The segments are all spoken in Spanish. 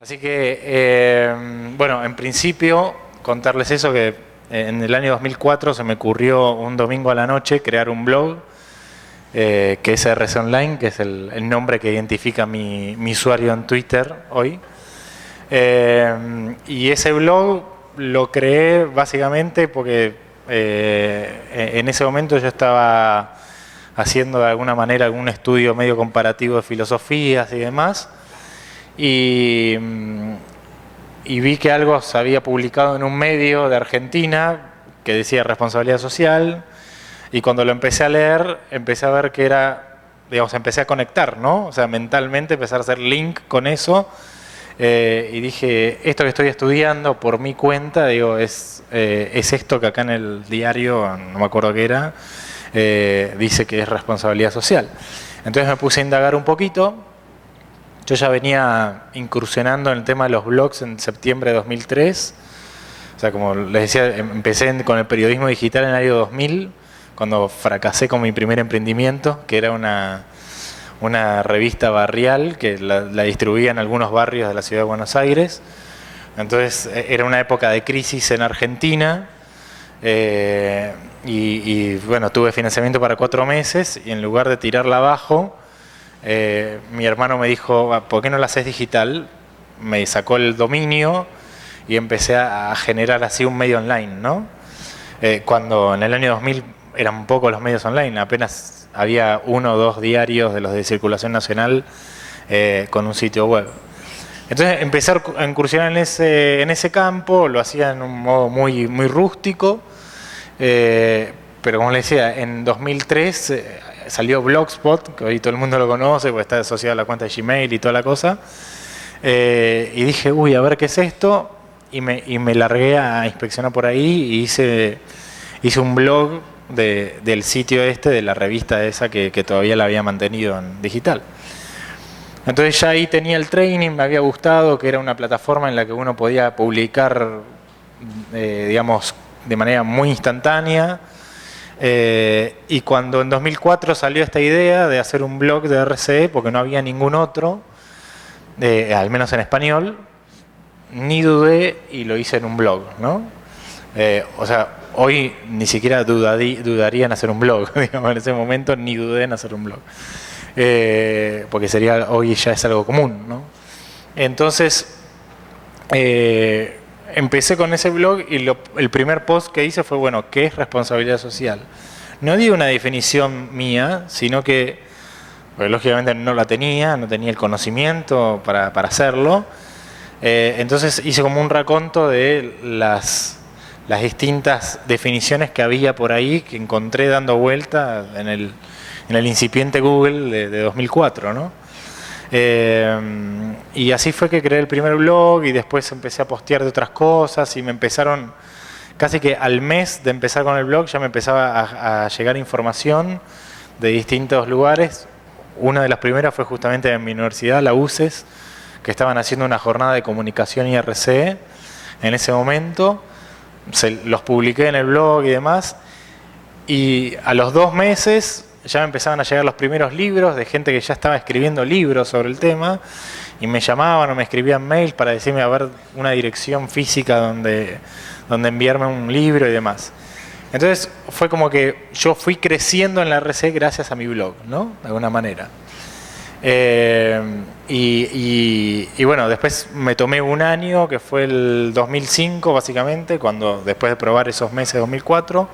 Así que, bueno, en principio, contarles eso, que en el año 2004 se me ocurrió un domingo a la noche crear un blog, que es RC Online, que es el nombre que identifica mi usuario en Twitter hoy. Y ese blog lo creé básicamente porque en ese momento yo estaba haciendo de alguna manera algún estudio medio comparativo de filosofías y demás. Y vi que algo se había publicado en un medio de Argentina que decía responsabilidad social, y cuando lo empecé a leer, empecé a ver que era, digamos, empecé a conectar, ¿no? O sea, mentalmente empecé a hacer link con eso, y dije, esto que estoy estudiando por mi cuenta, digo, es esto que acá en el diario, no me acuerdo qué era, dice que es responsabilidad social. Entonces me puse a indagar un poquito. Yo ya venía incursionando en el tema de los blogs en septiembre de 2003. O sea, como les decía, empecé con el periodismo digital en el año 2000, cuando fracasé con mi primer emprendimiento, que era una revista barrial que la distribuía en algunos barrios de la ciudad de Buenos Aires. Entonces era una época de crisis en Argentina, y bueno, tuve financiamiento para 4 meses y en lugar de tirarla abajo, mi hermano me dijo, ¿por qué no la haces digital? Me sacó el dominio y empecé a generar así un medio online, ¿no? Cuando en el año 2000 eran pocos los medios online, apenas había 1 o 2 diarios de los de circulación nacional con un sitio web. Entonces empecé a incursionar en ese campo, lo hacía en un modo muy rústico, pero como les decía, en 2003 salió Blogspot, que hoy todo el mundo lo conoce porque está asociado a la cuenta de Gmail y toda la cosa, y dije, uy, a ver qué es esto, y me largué a inspeccionar por ahí y hice un blog del sitio de la revista esa que todavía la había mantenido en digital. Entonces ya ahí tenía el training, me había gustado, que era una plataforma en la que uno podía publicar, digamos, de manera muy instantánea. Y cuando en 2004 salió esta idea de hacer un blog de RCE, porque no había ningún otro, al menos en español, ni dudé y lo hice en un blog, ¿no? O sea, hoy ni siquiera dudaría en hacer un blog, digamos, en ese momento ni dudé en hacer un blog. Porque hoy ya es algo común, ¿no? Entonces, empecé con ese blog y el primer post que hice fue, bueno, ¿qué es responsabilidad social? No di una definición mía, sino que, porque lógicamente no la tenía, no tenía el conocimiento para hacerlo. Entonces hice como un raconto de las distintas definiciones que había por ahí, que encontré dando vuelta en el incipiente Google de 2004, ¿no? Y así fue que creé el primer blog y después empecé a postear de otras cosas y me empezaron, casi que al mes de empezar con el blog ya me empezaba a llegar información de distintos lugares. Una de las primeras fue justamente en mi universidad, la UCES, que estaban haciendo una jornada de comunicación y RCE en ese momento. Los publiqué en el blog y demás, y a los 2 meses ya me empezaban a llegar los primeros libros de gente que ya estaba escribiendo libros sobre el tema, y me llamaban o me escribían mails para decirme a ver una dirección física donde enviarme un libro y demás. Entonces fue como que yo fui creciendo en la RC gracias a mi blog, ¿no? De alguna manera. Y bueno, después me tomé un año, que fue el 2005 básicamente, cuando después de probar esos meses de 2004,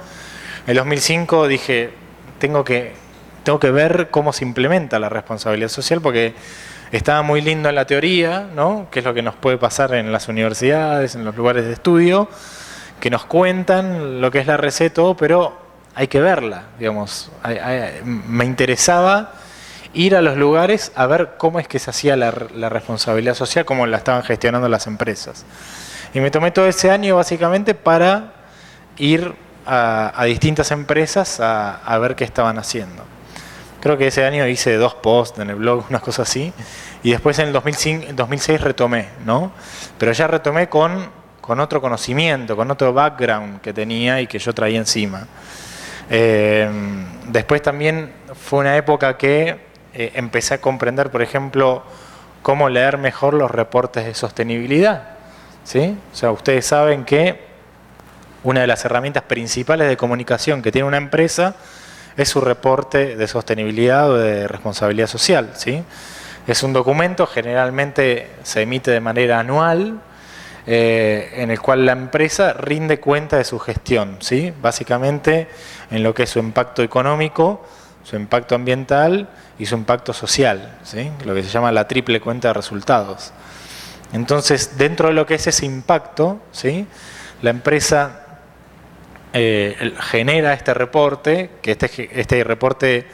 en 2005 dije, tengo que ver cómo se implementa la responsabilidad social, porque estaba muy lindo en la teoría, ¿no? Que es lo que nos puede pasar en las universidades, en los lugares de estudio, que nos cuentan lo que es la RC, todo, pero hay que verla, digamos. Me interesaba ir a los lugares a ver cómo es que se hacía la responsabilidad social, cómo la estaban gestionando las empresas. Y me tomé todo ese año básicamente para ir a distintas empresas a ver qué estaban haciendo. Creo que ese año hice 2 posts en el blog, unas cosas así, y después en el 2006 retomé, ¿no? Pero ya retomé con otro conocimiento, con otro background que tenía y que yo traía encima. Después también fue una época que empecé a comprender, por ejemplo, cómo leer mejor los reportes de sostenibilidad, ¿sí? O sea, ustedes saben que una de las herramientas principales de comunicación que tiene una empresa es su reporte de sostenibilidad o de responsabilidad social, ¿sí? Es un documento, generalmente se emite de manera anual, en el cual la empresa rinde cuenta de su gestión, ¿sí? Básicamente en lo que es su impacto económico, su impacto ambiental y su impacto social, ¿sí? Lo que se llama la triple cuenta de resultados. Entonces, dentro de lo que es ese impacto, ¿sí?, la empresa genera este reporte, que este reporte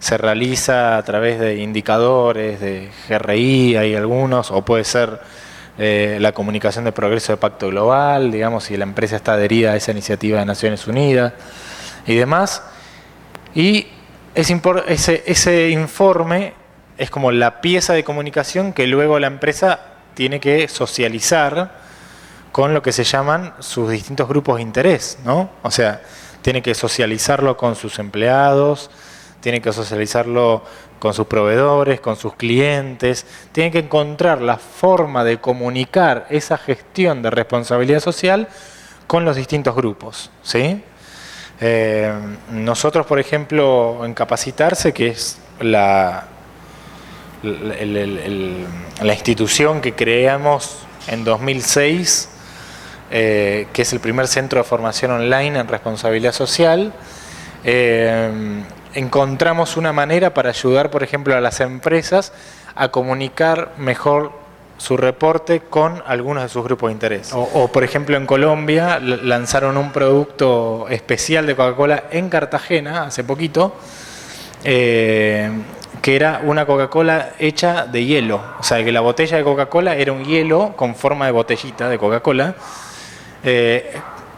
se realiza a través de indicadores, de GRI, hay algunos, o puede ser la comunicación de progreso de Pacto Global, digamos, si la empresa está adherida a esa iniciativa de Naciones Unidas y demás. Y ese informe es como la pieza de comunicación que luego la empresa tiene que socializar con lo que se llaman sus distintos grupos de interés, ¿no? O sea, tiene que socializarlo con sus empleados, tiene que socializarlo con sus proveedores, con sus clientes, tiene que encontrar la forma de comunicar esa gestión de responsabilidad social con los distintos grupos, ¿sí? Nosotros, por ejemplo, en Capacitarse, que es la institución que creamos en 2006, que es el primer centro de formación online en responsabilidad social, encontramos una manera para ayudar, por ejemplo, a las empresas a comunicar mejor su reporte con algunos de sus grupos de interés. O por ejemplo, en Colombia lanzaron un producto especial de Coca-Cola en Cartagena hace poquito, que era una Coca-Cola hecha de hielo. O sea, que la botella de Coca-Cola era un hielo con forma de botellita de Coca-Cola.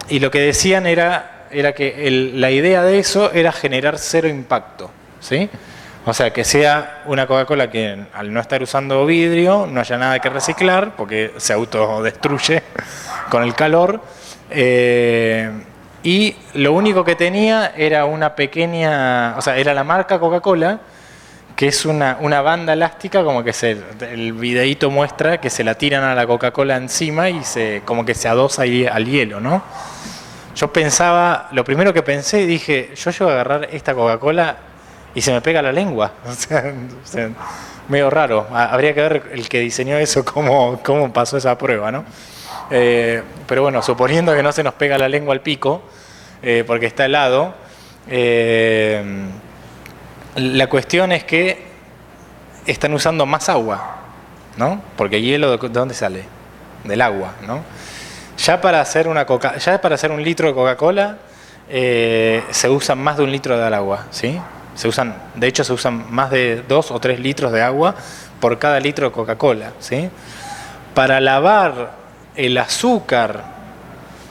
Y lo que decían era que la idea de eso era generar cero impacto, ¿sí? O sea, que sea una Coca-Cola que al no estar usando vidrio no haya nada que reciclar porque se autodestruye con el calor. Y lo único que tenía era una pequeña, o sea, era la marca Coca-Cola, que es una banda elástica, como que el videíto muestra que se la tiran a la Coca-Cola encima y como que se adosa ahí al hielo, ¿no? Yo pensaba, lo primero que pensé, dije, yo llego a agarrar esta Coca-Cola y se me pega la lengua. O sea, medio raro. Habría que ver el que diseñó eso, cómo pasó esa prueba, ¿no? Pero bueno, suponiendo que no se nos pega la lengua al pico, porque está helado, la cuestión es que están usando más agua, ¿no? Porque el hielo, ¿de dónde sale? Del agua, ¿no? Ya para hacer un litro de Coca-Cola se usa más de 1 litro de agua, ¿sí? De hecho, se usan más de 2 o 3 litros de agua por cada litro de Coca-Cola, ¿sí? Para lavar el azúcar,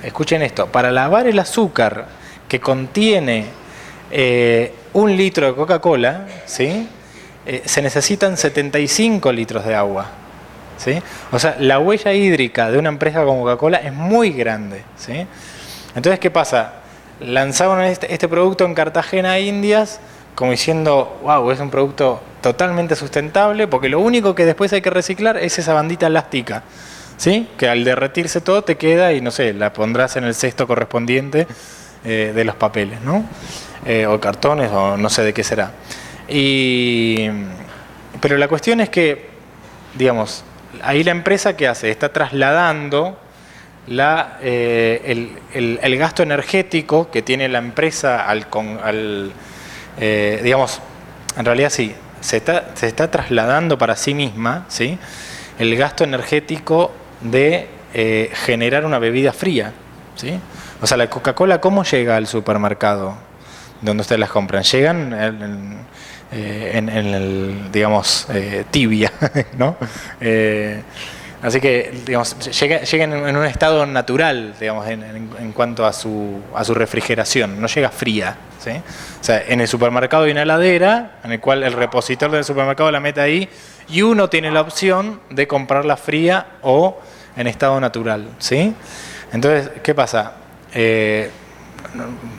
escuchen esto, para lavar el azúcar que contiene 1 litro de Coca-Cola, ¿sí?, se necesitan 75 litros de agua, ¿sí? O sea, la huella hídrica de una empresa como Coca-Cola es muy grande, ¿sí? Entonces, ¿qué pasa? Lanzaron este producto en Cartagena, Indias, como diciendo, wow, es un producto totalmente sustentable, porque lo único que después hay que reciclar es esa bandita elástica, ¿sí?, que al derretirse todo te queda y, no sé, la pondrás en el cesto correspondiente de los papeles, ¿no? O cartones, o no sé de qué será. Pero la cuestión es digamos, ahí la empresa, ¿qué hace? Está trasladando el gasto energético que tiene la empresa digamos, en realidad sí, se está trasladando para sí misma, ¿sí?, el gasto energético de generar una bebida fría, ¿sí? O sea, la Coca-Cola, ¿cómo llega al supermercado donde ustedes las compran? Llegan digamos, tibia, ¿no? Así que, digamos, llegan en un estado natural, digamos, en cuanto a su refrigeración, no llega fría, ¿sí? O sea, en el supermercado hay una heladera en el cual el repositor del supermercado la mete ahí y uno tiene la opción de comprarla fría o en estado natural, ¿sí? Entonces, ¿qué pasa?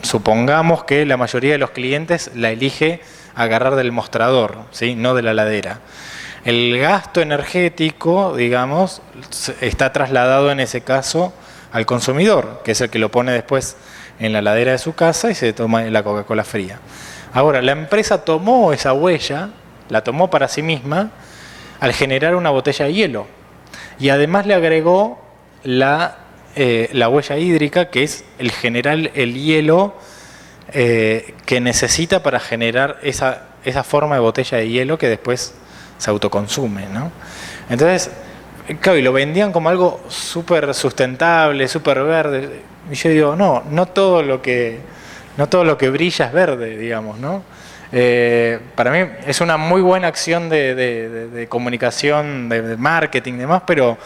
Supongamos que la mayoría de los clientes la elige agarrar del mostrador, ¿sí?, no de la heladera. el gasto energético, digamos, está trasladado en ese caso al consumidor, que es el que lo pone después en la heladera de su casa y se toma la Coca-Cola fría. Ahora, la empresa tomó esa huella, la tomó para sí misma, al generar una botella de hielo. Y además le agregó la huella hídrica, que es el generar el hielo que necesita para generar esa forma de botella de hielo que después se autoconsume, ¿no? Entonces, claro, y lo vendían como algo súper sustentable, súper verde. Y yo digo, no todo lo que brilla es verde, digamos, ¿no? Para mí es una muy buena acción de comunicación, de marketing y demás, pero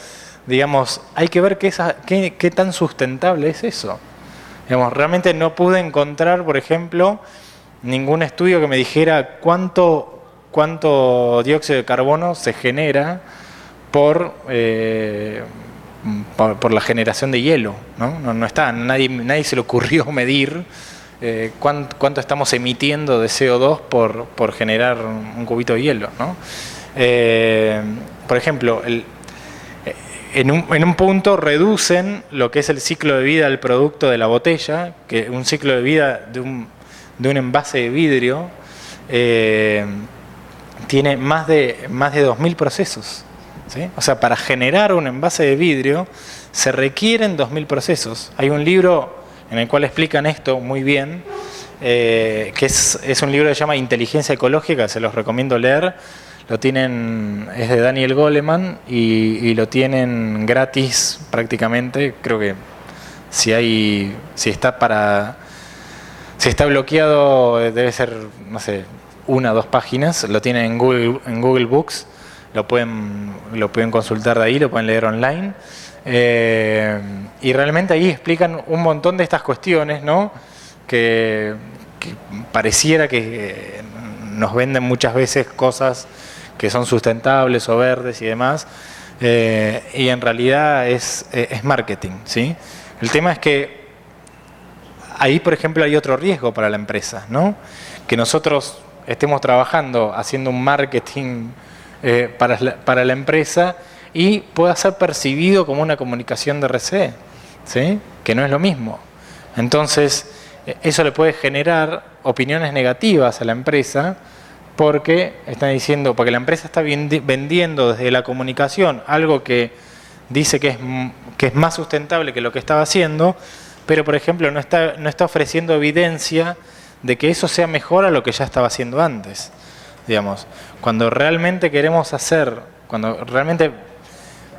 digamos, hay que ver qué tan sustentable es eso. Digamos, realmente no pude encontrar, por ejemplo, ningún estudio que me dijera cuánto dióxido de carbono se genera por la generación de hielo, ¿no? No está, nadie se le ocurrió medir cuánto estamos emitiendo de CO2 por generar un cubito de hielo, ¿no? Por ejemplo, en un punto reducen lo que es el ciclo de vida del producto de la botella, que un ciclo de vida de un envase de vidrio tiene más de 2.000 procesos, ¿sí? O sea, para generar un envase de vidrio se requieren 2.000 procesos. Hay un libro en el cual explican esto muy bien, que es un libro que se llama Inteligencia Ecológica, se los recomiendo leer. Lo tienen, es de Daniel Goleman y lo tienen gratis prácticamente. Creo que si está bloqueado debe ser, no sé, 1 o 2 páginas. Lo tienen en Google Books, lo pueden consultar de ahí, lo pueden leer online. Y realmente ahí explican un montón de estas cuestiones, ¿no? Que pareciera que nos venden muchas veces cosas que son sustentables o verdes y demás, y en realidad es marketing, ¿sí? El tema es que ahí, por ejemplo, hay otro riesgo para la empresa, ¿no? Que nosotros estemos trabajando haciendo un marketing para la empresa y pueda ser percibido como una comunicación de RCE, ¿sí? Que no es lo mismo. Entonces, eso le puede generar opiniones negativas a la empresa, porque la empresa está vendiendo desde la comunicación algo que dice que es más sustentable que lo que estaba haciendo, pero por ejemplo no está ofreciendo evidencia de que eso sea mejor a lo que ya estaba haciendo antes. Digamos, cuando realmente cuando realmente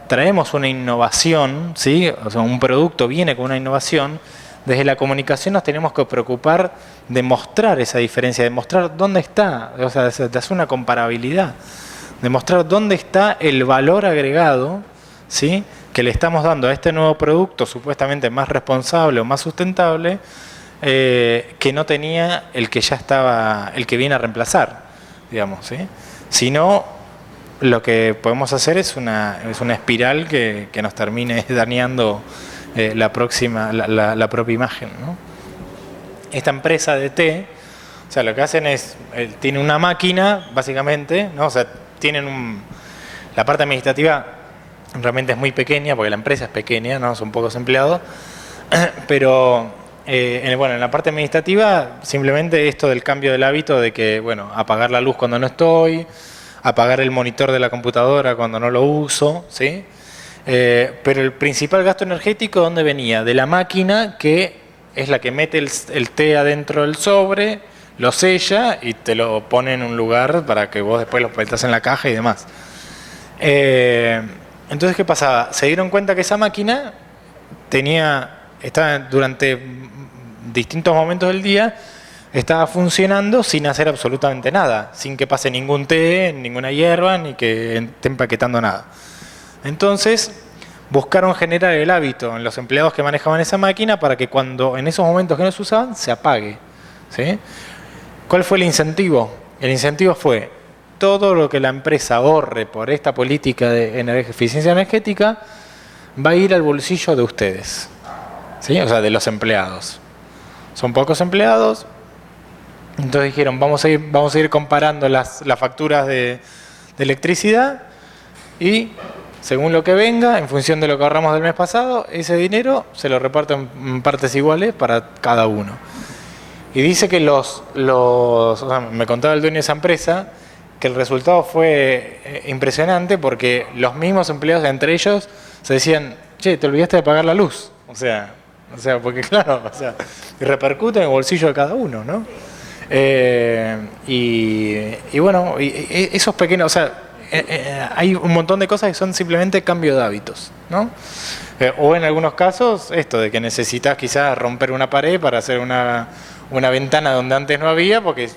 traemos una innovación, ¿sí? O sea, un producto viene con una innovación, desde la comunicación nos tenemos que preocupar de mostrar esa diferencia, de mostrar dónde está, o sea, de hacer una comparabilidad, de mostrar dónde está el valor agregado, ¿sí? Que le estamos dando a este nuevo producto supuestamente más responsable o más sustentable, que no tenía el que viene a reemplazar, digamos, ¿sí? Si no, lo que podemos hacer es una espiral que nos termine dañando la propia imagen, ¿no? Esta empresa de té, o sea, lo que hacen es, tiene una máquina, básicamente, ¿no? O sea, la parte administrativa realmente es muy pequeña, porque la empresa es pequeña, ¿no? Son pocos empleados, pero en la parte administrativa, simplemente esto del cambio del hábito de que, bueno, apagar la luz cuando no estoy, apagar el monitor de la computadora cuando no lo uso, ¿sí? Pero el principal gasto energético, ¿dónde venía? De la máquina, que es la que mete el té adentro del sobre, lo sella y te lo pone en un lugar para que vos después lo metas en la caja y demás. Entonces, ¿qué pasaba? Se dieron cuenta que esa máquina estaba durante distintos momentos del día, estaba funcionando sin hacer absolutamente nada, sin que pase ningún té, ninguna hierba, ni que esté empaquetando nada. Entonces, buscaron generar el hábito en los empleados que manejaban esa máquina para que cuando en esos momentos que no se usaban, se apague, ¿sí? ¿Cuál fue el incentivo? El incentivo fue todo lo que la empresa ahorre por esta política de eficiencia energética va a ir al bolsillo de ustedes, ¿sí? O sea, de los empleados. Son pocos empleados, entonces dijeron, vamos a ir comparando las facturas de de electricidad y según lo que venga, en función de lo que ahorramos del mes pasado, ese dinero se lo reparto en partes iguales para cada uno. Y dice que o sea, me contaba el dueño de esa empresa que el resultado fue impresionante porque los mismos empleados entre ellos se decían, che, te olvidaste de pagar la luz. O sea, porque claro, y repercute en el bolsillo de cada uno, ¿no? Y bueno, esos pequeños, o sea, hay un montón de cosas que son simplemente cambio de hábitos, ¿no? O en algunos casos, esto de que necesitas quizás romper una pared para hacer una ventana donde antes no había, porque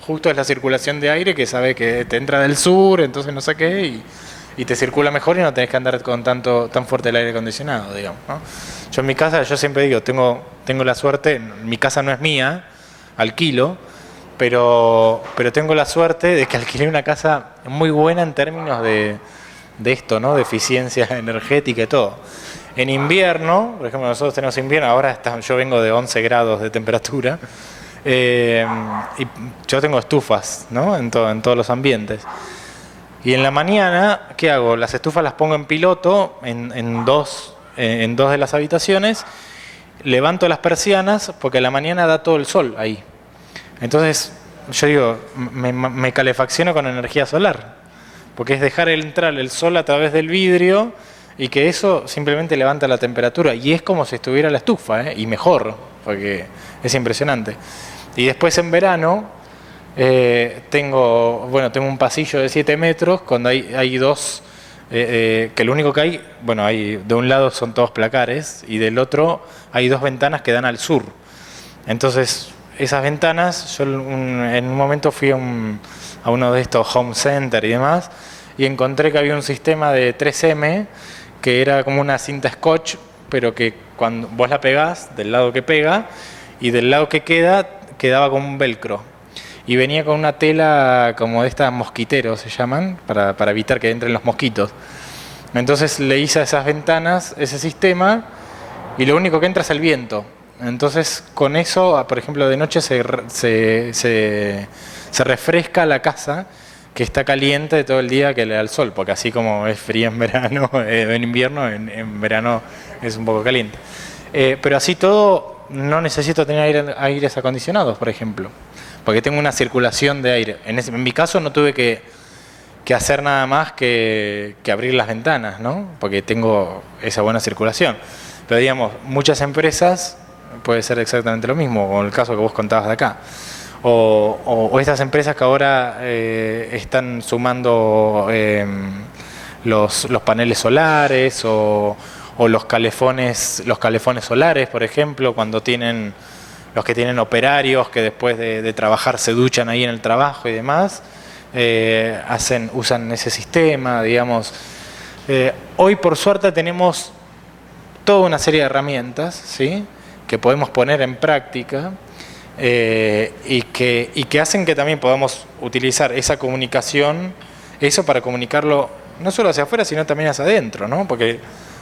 justo es la circulación de aire que sabe que te entra del sur, entonces no sé qué, y te circula mejor y no tenés que andar con tan fuerte el aire acondicionado, digamos, ¿no? Yo en mi casa, yo siempre digo, tengo la suerte, mi casa no es mía, alquilo, pero tengo la suerte de que alquilé una casa muy buena en términos de esto, ¿no? De eficiencia energética y todo. En invierno, por ejemplo, nosotros tenemos invierno, ahora yo vengo de 11 grados de temperatura, y yo tengo estufas, ¿no? En todos los ambientes. Y en la mañana, ¿qué hago? Las estufas las pongo en piloto en dos de las habitaciones, levanto las persianas porque a la mañana da todo el sol ahí. Entonces, yo digo, me calefacciono con energía solar, porque es dejar entrar el sol a través del vidrio y que eso simplemente levanta la temperatura. Y es como si estuviera la estufa, y mejor, porque es impresionante. Y después en verano, tengo un pasillo de 7 metros, cuando hay dos, que lo único que hay, de un lado son todos placares y del otro hay 2 ventanas que dan al sur. Entonces, esas ventanas, yo en un momento fui a uno de estos home center y demás, y encontré que había un sistema de 3M que era como una cinta scotch, pero que cuando vos la pegás del lado que pega y del lado que quedaba con un velcro. Y venía con una tela como de estas mosquiteros, se llaman, para evitar que entren los mosquitos. Entonces le hice a esas ventanas ese sistema y lo único que entra es el viento. Entonces con eso, por ejemplo, de noche se refresca la casa, que está caliente todo el día que le da el sol, porque así como es fría en verano, en invierno, en verano es un poco caliente. Pero así todo no necesito tener aires acondicionados, por ejemplo, porque tengo una circulación de aire. En mi caso no tuve que hacer nada más que abrir las ventanas, ¿no? Porque tengo esa buena circulación. Pero digamos, muchas empresas puede ser exactamente lo mismo, o el caso que vos contabas de acá. O estas empresas que ahora están sumando los paneles solares o los calefones solares, por ejemplo, cuando tienen los que tienen operarios que después de trabajar se duchan ahí en el trabajo y demás, usan ese sistema, digamos. Hoy por suerte tenemos toda una serie de herramientas, ¿sí?, que podemos poner en práctica, y que hacen que también podamos utilizar esa comunicación, eso para comunicarlo no solo hacia afuera, sino también hacia adentro, ¿no? Porque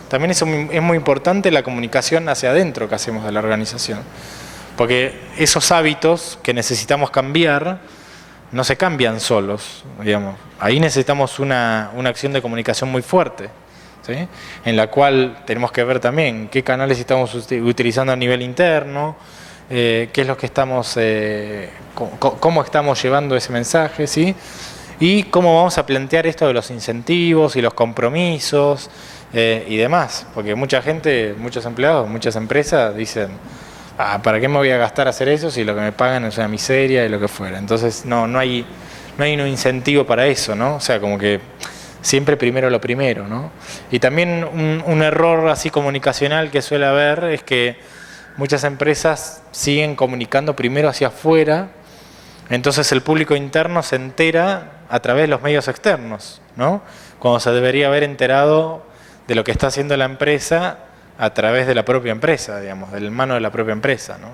también es muy importante la comunicación hacia adentro que hacemos de la organización. Porque esos hábitos que necesitamos cambiar no se cambian solos, digamos. Ahí necesitamos una acción de comunicación muy fuerte, ¿sí?, en la cual tenemos que ver también qué canales estamos utilizando a nivel interno, qué es lo que estamos, cómo estamos llevando ese mensaje, ¿sí?, y cómo vamos a plantear esto de los incentivos y los compromisos y demás, porque mucha gente, muchos empleados, muchas empresas dicen, ¿para qué me voy a gastar hacer eso si lo que me pagan es una miseria y lo que fuera? Entonces no hay un incentivo para eso, ¿no? O sea, como que siempre primero lo primero, ¿no? Y también un error así comunicacional que suele haber es que muchas empresas siguen comunicando primero hacia afuera, entonces el público interno se entera a través de los medios externos, ¿no? Cuando se debería haber enterado de lo que está haciendo la empresa a través de la propia empresa, digamos, del mano de la propia empresa, ¿no?